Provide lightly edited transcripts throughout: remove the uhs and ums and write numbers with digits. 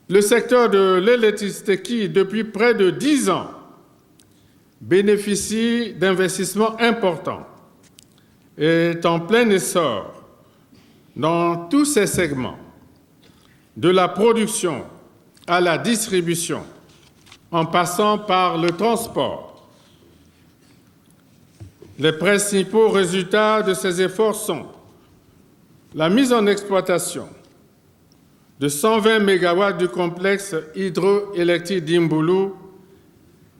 Le secteur de l'électricité qui, depuis près de 10 ans, bénéficie d'investissements importants, est en plein essor dans tous ses segments, de la production à la distribution, en passant par le transport. Les principaux résultats de ces efforts sont la mise en exploitation de 120 MW du complexe hydroélectrique d'Imboulou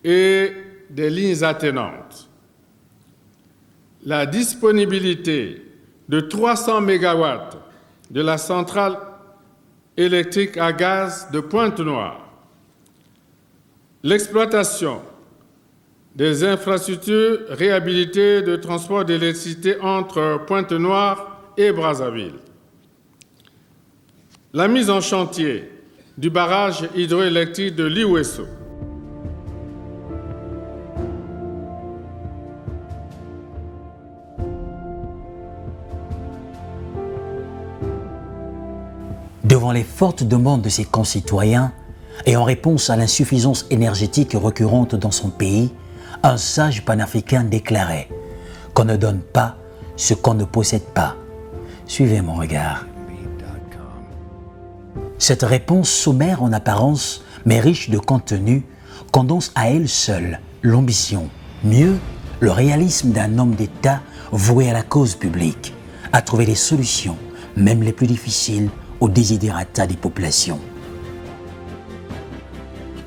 et des lignes attenantes, la disponibilité de 300 MW de la centrale électrique à gaz de Pointe-Noire, l'exploitation des infrastructures réhabilitées de transport d'électricité entre Pointe-Noire et Brazzaville, la mise en chantier du barrage hydroélectrique de Liwesso, devant les fortes demandes de ses concitoyens et en réponse à l'insuffisance énergétique récurrente dans son pays, un sage panafricain déclarait qu'on ne donne pas ce qu'on ne possède pas. Suivez mon regard. Cette réponse sommaire en apparence, mais riche de contenu, condense à elle seule l'ambition, mieux, le réalisme d'un homme d'État voué à la cause publique, à trouver des solutions, même les plus difficiles, aux desiderata des populations.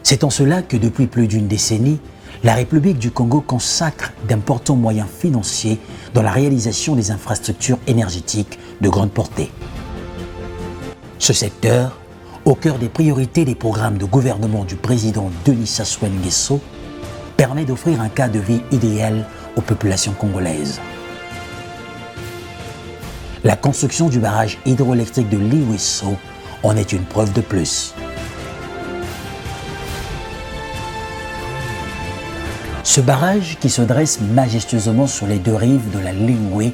C'est en cela que depuis plus d'une décennie, la République du Congo consacre d'importants moyens financiers dans la réalisation des infrastructures énergétiques de grande portée. Ce secteur, au cœur des priorités des programmes de gouvernement du président Denis Sassou Nguesso, permet d'offrir un cadre de vie idéal aux populations congolaises. La construction du barrage hydroélectrique de Liwesso en est une preuve de plus. Ce barrage, qui se dresse majestueusement sur les deux rives de la Lingoué,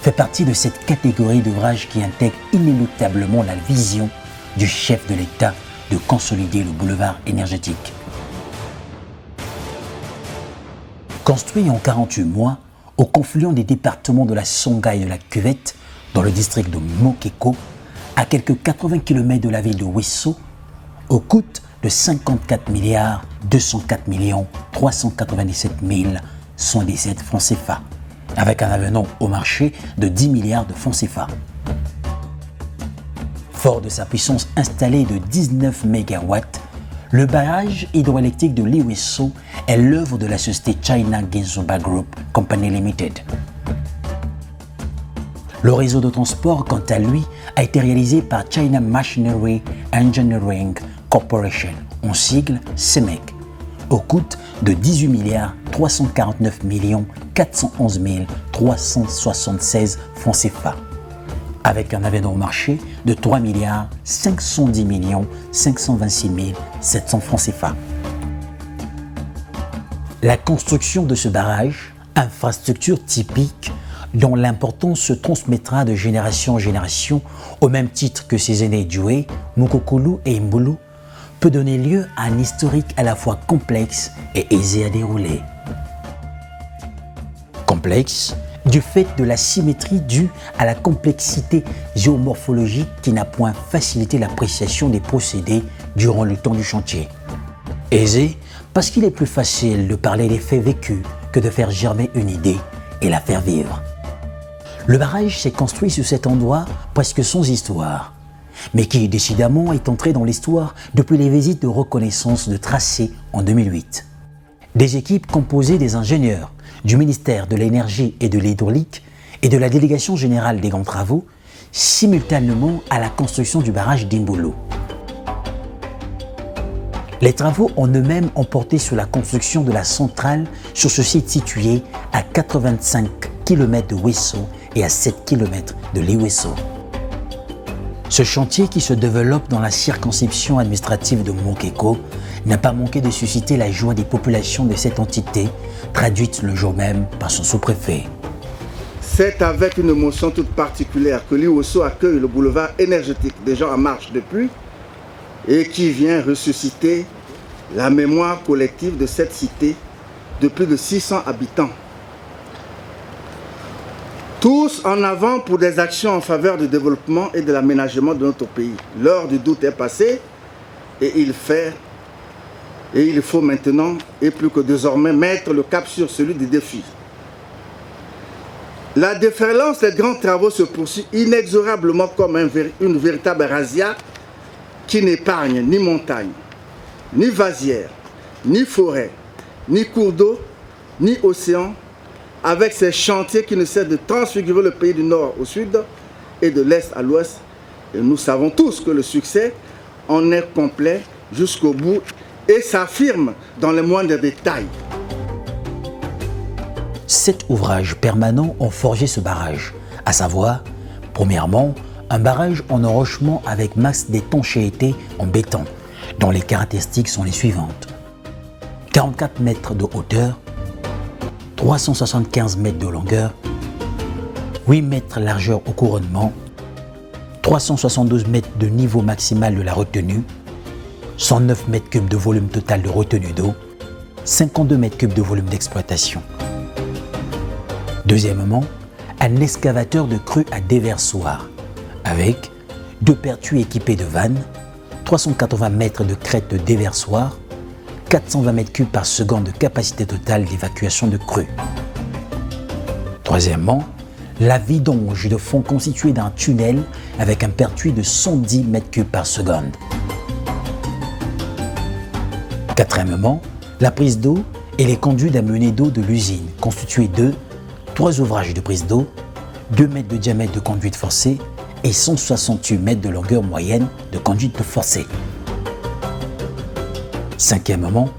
fait partie de cette catégorie d'ouvrages qui intègre inéluctablement la vision du chef de l'État de consolider le boulevard énergétique. Construit en 48 mois, au confluent des départements de la Songa et de la Cuvette, dans le district de Mokeko, à quelques 80 km de la ville de Wesso, au coût de 54 204 397 117 francs CFA, avec un avenant au marché de 10 milliards de francs CFA. Fort de sa puissance installée de 19 MW, le barrage hydroélectrique de Liwesso est l'œuvre de la société China Genzoba Group Company Limited. Le réseau de transport, quant à lui, a été réalisé par China Machinery Engineering Corporation, en sigle CEMEC, au coût de 18 349 411 376 francs CFA, avec un avenant au marché de 3 510 526 700 francs CFA. La construction de ce barrage, infrastructure typique dont l'importance se transmettra de génération en génération au même titre que ses aînés Djoué, Mukokulu et Imboulou, peut donner lieu à un historique à la fois complexe et aisé à dérouler. Complexe du fait de la symétrie due à la complexité géomorphologique qui n'a point facilité l'appréciation des procédés durant le temps du chantier. Aisé parce qu'il est plus facile de parler des faits vécus que de faire germer une idée et la faire vivre. Le barrage s'est construit sur cet endroit presque sans histoire, mais qui décidément est entré dans l'histoire depuis les visites de reconnaissance de tracé en 2008. Des équipes composées des ingénieurs du ministère de l'Énergie et de l'Hydraulique et de la Délégation générale des grands travaux, simultanément à la construction du barrage d'Imboulou. Les travaux en eux-mêmes ont porté sur la construction de la centrale sur ce site situé à 85 km de Wesso et à 7 km de Liwesso. Ce chantier qui se développe dans la circonscription administrative de Mokeko n'a pas manqué de susciter la joie des populations de cette entité, traduite le jour même par son sous-préfet. C'est avec une émotion toute particulière que Liwesso accueille le boulevard énergétique des gens en marche depuis et qui vient ressusciter la mémoire collective de cette cité de plus de 600 habitants. Tous en avant pour des actions en faveur du développement et de l'aménagement de notre pays. L'heure du doute est passée et il faut maintenant, et plus que désormais, mettre le cap sur celui des défis. La déferlance des grands travaux se poursuit inexorablement comme une véritable razzia qui n'épargne ni montagne, ni vasière, ni forêt, ni cours d'eau, ni océan, avec ces chantiers qui ne cessent de transfigurer le pays du nord au sud et de l'est à l'ouest. Et nous savons tous que le succès en est complet jusqu'au bout et s'affirme dans les moindres détails. 7 ouvrages permanents ont forgé ce barrage, à savoir, premièrement, un barrage en enrochement avec masse d'étanchéité en béton, dont les caractéristiques sont les suivantes. 44 mètres de hauteur, 375 mètres de longueur, 8 mètres largeur au couronnement, 372 mètres de niveau maximal de la retenue, 109 mètres cubes de volume total de retenue d'eau, 52 mètres cubes de volume d'exploitation. Deuxièmement, un excavateur de crue à déversoir, avec 2 pertuis équipés de vannes, 380 mètres de crête de déversoir, 420 mètres cubes par seconde de capacité totale d'évacuation de crue. Troisièmement, la vidange de fond constituée d'un tunnel avec un pertuis de 110 mètres cubes par seconde. Quatrièmement, la prise d'eau et les conduits d'amener d'eau de l'usine, constitués de 3 ouvrages de prise d'eau, 2 mètres de diamètre de conduite forcée et 168 mètres de longueur moyenne de conduite forcée. Cinquièmement,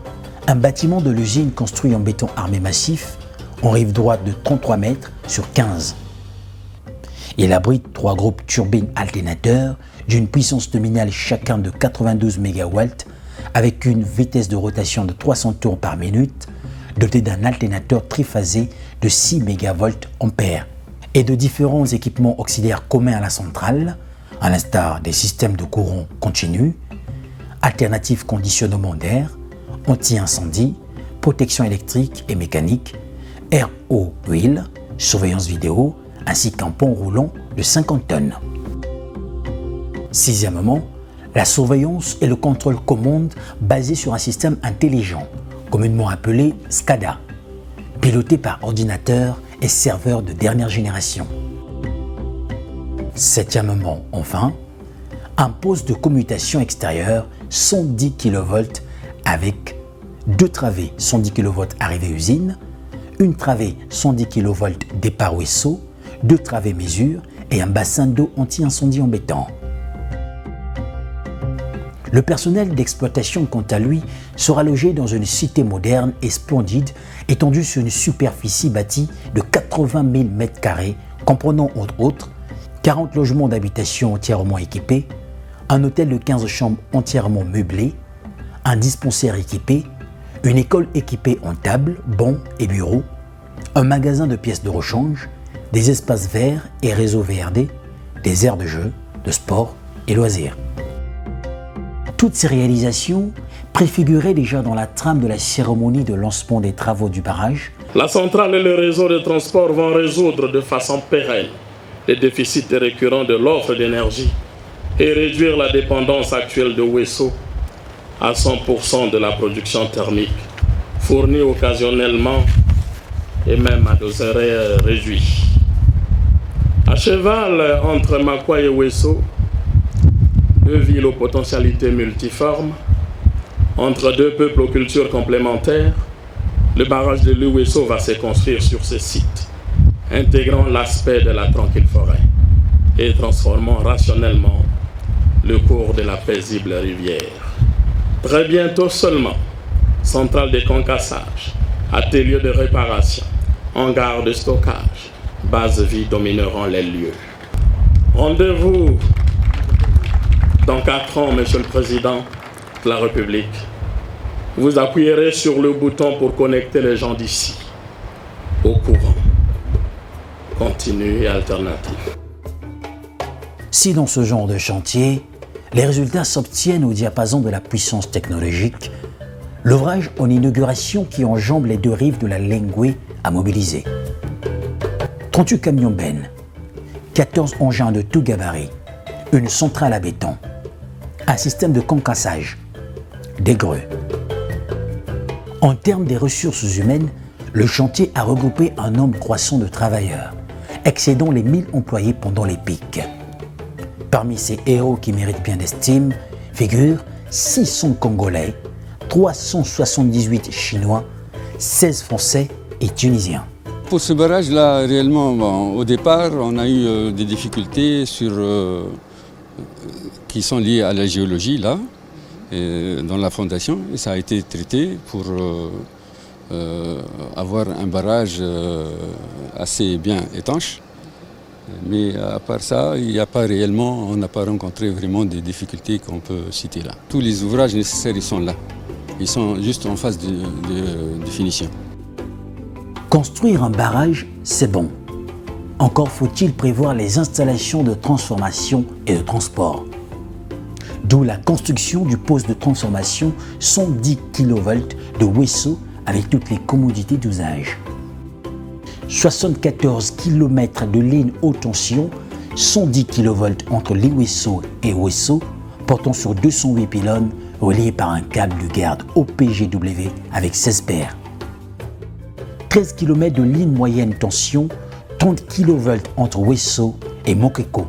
un bâtiment de l'usine construit en béton armé massif, en rive droite de 33 mètres sur 15. Il abrite 3 groupes turbines alternateurs d'une puissance nominale chacun de 92 MW avec une vitesse de rotation de 300 tours par minute, doté d'un alternateur triphasé de 6 MVA et de différents équipements auxiliaires communs à la centrale, à l'instar des systèmes de courant continu, alternative conditionnement d'air, anti-incendie, protection électrique et mécanique, RO-Wheel, surveillance vidéo, ainsi qu'un pont roulant de 50 tonnes. Sixièmement, la surveillance et le contrôle commande basé sur un système intelligent, communément appelé SCADA, piloté par ordinateur et serveur de dernière génération. Septièmement, enfin, un poste de commutation extérieure 110 kV avec 2 travées 110 kV arrivée usine, une travée 110 kV départ ruisseau, 2 travées mesure et un bassin d'eau anti-incendie en béton. Le personnel d'exploitation, quant à lui, sera logé dans une cité moderne et splendide étendue sur une superficie bâtie de 80 000 m², comprenant entre autres 40 logements d'habitation entièrement équipés, un hôtel de 15 chambres entièrement meublé, un dispensaire équipé, une école équipée en tables, bancs et bureaux, un magasin de pièces de rechange, des espaces verts et réseaux VRD, des aires de jeu, de sport et loisirs. Toutes ces réalisations préfiguraient déjà dans la trame de la cérémonie de lancement des travaux du barrage. La centrale et le réseau de transport vont résoudre de façon pérenne les déficits récurrents de l'offre d'énergie et réduire la dépendance actuelle de Wesso à 100% de la production thermique, fournie occasionnellement et même à des horaires réduits. À cheval entre Makwa et Wesso, 2 villes aux potentialités multiformes, entre 2 peuples aux cultures complémentaires, le barrage de l'Uwesso va se construire sur ce site, intégrant l'aspect de la tranquille forêt et transformant rationnellement le cours de la paisible rivière. Très bientôt seulement, centrale de concassage, atelier de réparation, hangar de stockage, base vie domineront les lieux. Rendez-vous dans 4 ans, Monsieur le Président de la République. Vous appuierez sur le bouton pour connecter les gens d'ici au courant continu et alternatif. Si dans ce genre de chantier, Les résultats s'obtiennent au diapason de la puissance technologique. L'ouvrage en inauguration qui enjambe les deux rives de la Lengue a mobilisé 38 camions bennes, 14 engins de tout gabarit, une centrale à béton, un système de concassage, des grues. En termes des ressources humaines, le chantier a regroupé un nombre croissant de travailleurs, excédant les 1000 employés pendant les pics. Parmi ces héros qui méritent bien d'estime figurent 600 Congolais, 378 Chinois, 16 Français et Tunisiens. Pour ce barrage-là, réellement, au départ, on a eu des difficultés qui sont liées à la géologie, là, dans la fondation. Et ça a été traité pour avoir un barrage assez bien étanche. Mais à part ça, il n'y a pas réellement, on n'a pas rencontré vraiment des difficultés qu'on peut citer là. Tous les ouvrages nécessaires, ils sont là. Ils sont juste en phase de finition. Construire un barrage, c'est bon. Encore faut-il prévoir les installations de transformation et de transport. D'où la construction du poste de transformation 110 kV de Wesso avec toutes les commodités d'usage. 74 km de lignes haute tension, 110 kV entre Liwesso et Wesso, portant sur 208 pylônes reliés par un câble de garde OPGW avec 16 paires. 13 km de ligne moyenne tension, 30 kV entre Wesso et Mokeko.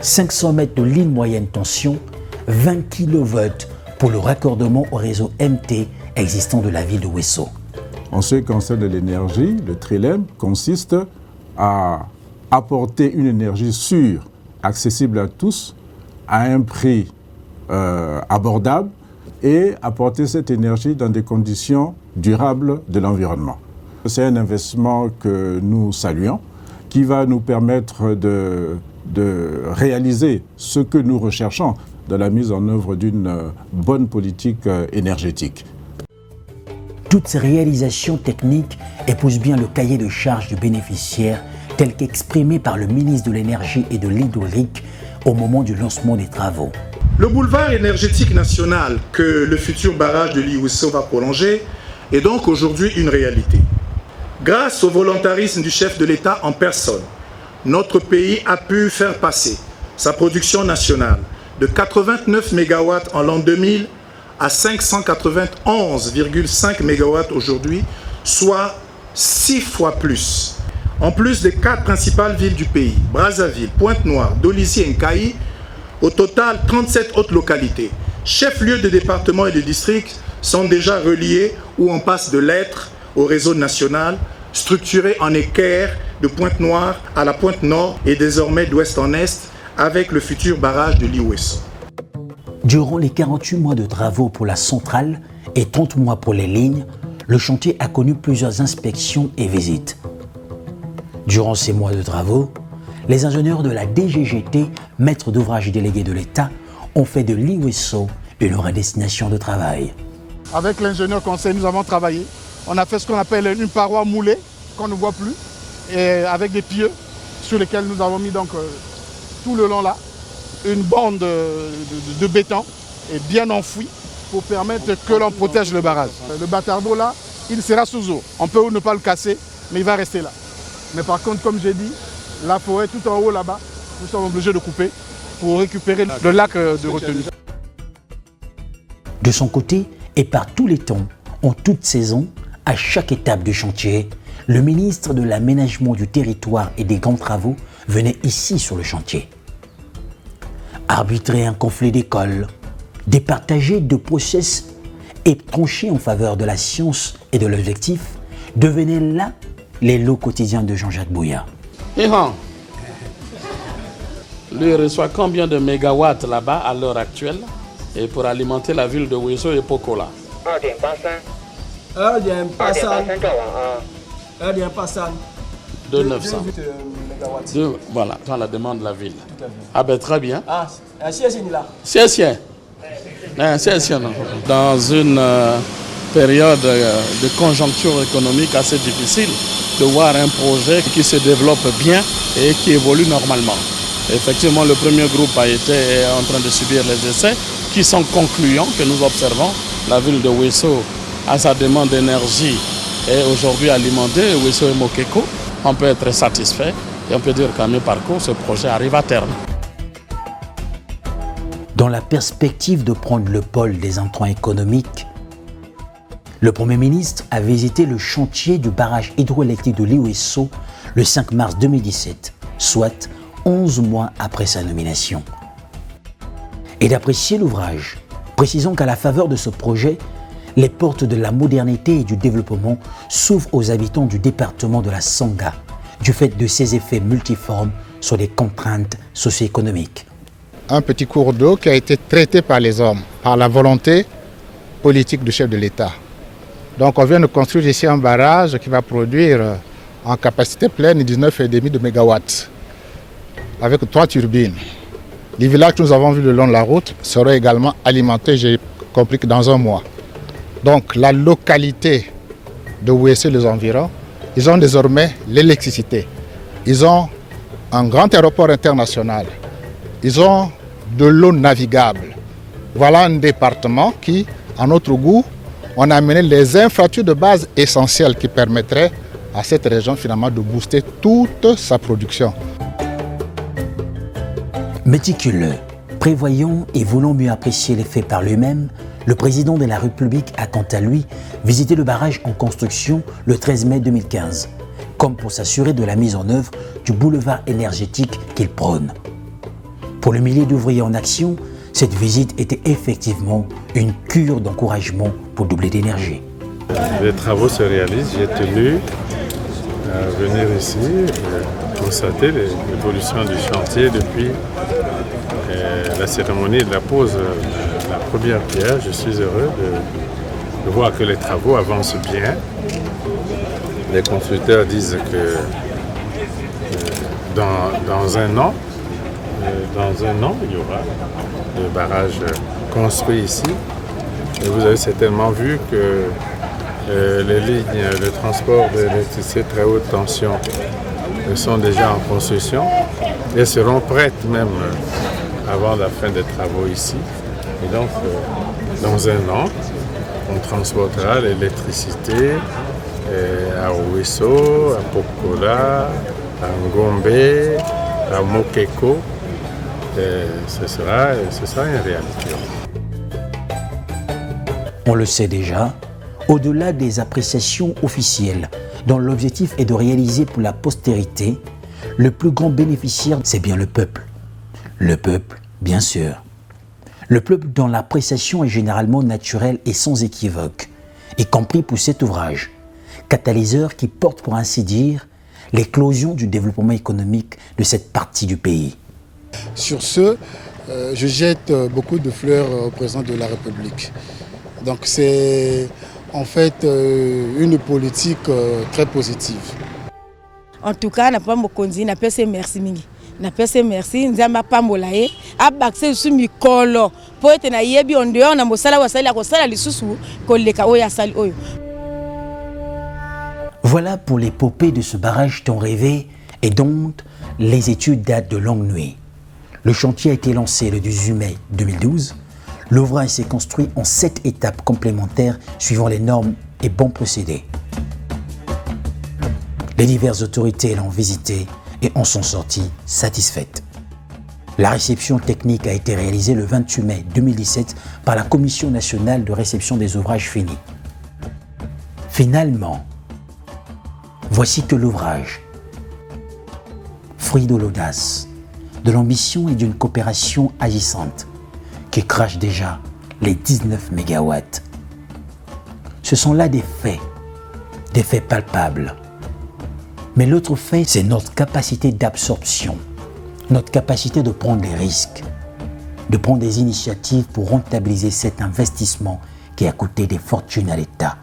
500 mètres de ligne moyenne tension, 20 kV pour le raccordement au réseau MT existant de la ville de Wesso. En ce qui concerne l'énergie, le Trilem consiste à apporter une énergie sûre, accessible à tous, à un prix abordable et apporter cette énergie dans des conditions durables de l'environnement. C'est un investissement que nous saluons, qui va nous permettre de réaliser ce que nous recherchons dans la mise en œuvre d'une bonne politique énergétique. Toutes ces réalisations techniques épousent bien le cahier de charges du bénéficiaire tel qu'exprimé par le ministre de l'Énergie et de l'Hydraulique au moment du lancement des travaux. Le boulevard énergétique national que le futur barrage de Liwesso va prolonger est donc aujourd'hui une réalité. Grâce au volontarisme du chef de l'État en personne, notre pays a pu faire passer sa production nationale de 89 MW en l'an 2000 à 591,5 MW aujourd'hui, soit 6 fois plus. En plus des 4 principales villes du pays, Brazzaville, Pointe-Noire, Dolisie et Nkayi, au total 37 autres localités, chefs-lieux de départements et de districts sont déjà reliés ou en passe de l'être au réseau national, structuré en équerre de Pointe-Noire à la Pointe-Nord et désormais d'ouest en est avec le futur barrage de Liwesso. Durant les 48 mois de travaux pour la centrale et 30 mois pour les lignes, le chantier a connu plusieurs inspections et visites. Durant ces mois de travaux, les ingénieurs de la DGGT, maîtres d'ouvrage délégués de l'État, ont fait de Liwesso une vraie destination de travail. Avec l'ingénieur conseil, nous avons travaillé. On a fait ce qu'on appelle une paroi moulée, qu'on ne voit plus, et avec des pieux sur lesquels nous avons mis donc tout le long là, une bande de béton est bien enfouie pour permettre que l'on protège le barrage. Le bâtard d'eau là, il sera sous eau. On peut ou ne pas le casser, mais il va rester là. Mais par contre, comme j'ai dit, la forêt tout en haut là-bas, nous sommes obligés de couper pour récupérer le lac de retenue. De son côté, et par tous les temps, en toute saison, à chaque étape du chantier, le ministre de l'Aménagement du Territoire et des Grands Travaux venait ici sur le chantier. Arbitrer un conflit d'école, départager de process et trancher en faveur de la science et de l'objectif devenaient là les lots quotidiens de Jean-Jacques Bouya. Lui reçoit combien de mégawatts là-bas à l'heure actuelle et pour alimenter la ville de Wesso et Pokola? 2,900. Voilà, dans la demande de la ville. Ah ben très bien. Dans une période de conjoncture économique assez difficile, de voir un projet qui se développe bien et qui évolue normalement. Effectivement, le premier groupe est en train de subir les essais qui sont concluants, que nous observons. La ville de Ouesso a sa demande d'énergie est aujourd'hui alimentée, Ouesso et Mokeko. On peut être satisfait et on peut dire qu'à mi-parcours, ce projet arrive à terme. Dans la perspective de prendre le pôle des intrants économiques, le Premier ministre a visité le chantier du barrage hydroélectrique de l'Ouesso le 5 mars 2017, soit 11 mois après sa nomination. Et d'apprécier l'ouvrage, précisons qu'à la faveur de ce projet, les portes de la modernité et du développement s'ouvrent aux habitants du département de la Sanga, du fait de ses effets multiformes sur les contraintes socio-économiques. Un petit cours d'eau qui a été traité par les hommes, par la volonté politique du chef de l'État. Donc on vient de construire ici un barrage qui va produire en capacité pleine 19,5 de mégawatts, avec 3 turbines. Les villages que nous avons vus le long de la route seront également alimentés, j'ai compris que dans un mois. Donc la localité de Ouesso et les environs, ils ont désormais l'électricité. Ils ont un grand aéroport international. Ils ont de l'eau navigable. Voilà un département qui, à notre goût, on a amené les infrastructures de base essentielles qui permettraient à cette région finalement de booster toute sa production. Méticuleux, prévoyant et voulant mieux apprécier les faits par lui-même, le président de la République a quant à lui visité le barrage en construction le 13 mai 2015, comme pour s'assurer de la mise en œuvre du boulevard énergétique qu'il prône. Pour le millier d'ouvriers en action, cette visite était effectivement une cure d'encouragement pour doubler d'énergie. Les travaux se réalisent, j'ai tenu à venir ici et constater l'évolution du chantier depuis la cérémonie de la pose de la première pierre. Je suis heureux de voir que les travaux avancent bien. Les constructeurs disent que dans un an, il y aura le barrage construit ici. Et vous avez certainement vu que les lignes de transport d'électricité très haute tension sont déjà en construction et seront prêtes même avant la fin des travaux ici. Et donc, dans un an, on transportera l'électricité à Ouesso, à Pokola, à Ngombe, à Mokeko. Ce sera une réalité. On le sait déjà, au-delà des appréciations officielles, dont l'objectif est de réaliser pour la postérité, le plus grand bénéficiaire, c'est bien le peuple. Le peuple, bien sûr. Le peuple dont l'appréciation est généralement naturelle et sans équivoque, y compris pour cet ouvrage, catalyseur qui porte pour ainsi dire l'éclosion du développement économique de cette partie du pays. Sur ce, je jette beaucoup de fleurs au président de la République. Donc c'est en fait une politique très positive. En tout cas, n'a pas mokonzi, n'a pas merci mingi. N'a pas merci, nzamba pambolaye, abakse su mikolo. Po ete na yebi en dehors na mosala wasala ko sala lisusu ko leka oya sali oyo. Voilà pour l'épopée de ce barrage tant rêvé et dont les études datent de longue nuit. Le chantier a été lancé le 18 mai 2012. L'ouvrage s'est construit en 7 étapes complémentaires suivant les normes et bons procédés. Les diverses autorités l'ont visité et en sont sorties satisfaites. La réception technique a été réalisée le 28 mai 2017 par la Commission nationale de réception des ouvrages finis. Finalement, voici que l'ouvrage, fruit de l'audace, de l'ambition et d'une coopération agissante, qui crache déjà les 19 mégawatts. Ce sont là des faits palpables. Mais l'autre fait, c'est notre capacité d'absorption, notre capacité de prendre des risques, de prendre des initiatives pour rentabiliser cet investissement qui a coûté des fortunes à l'État.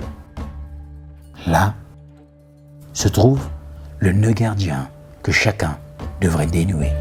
Là se trouve le nœud gardien que chacun devrait dénouer.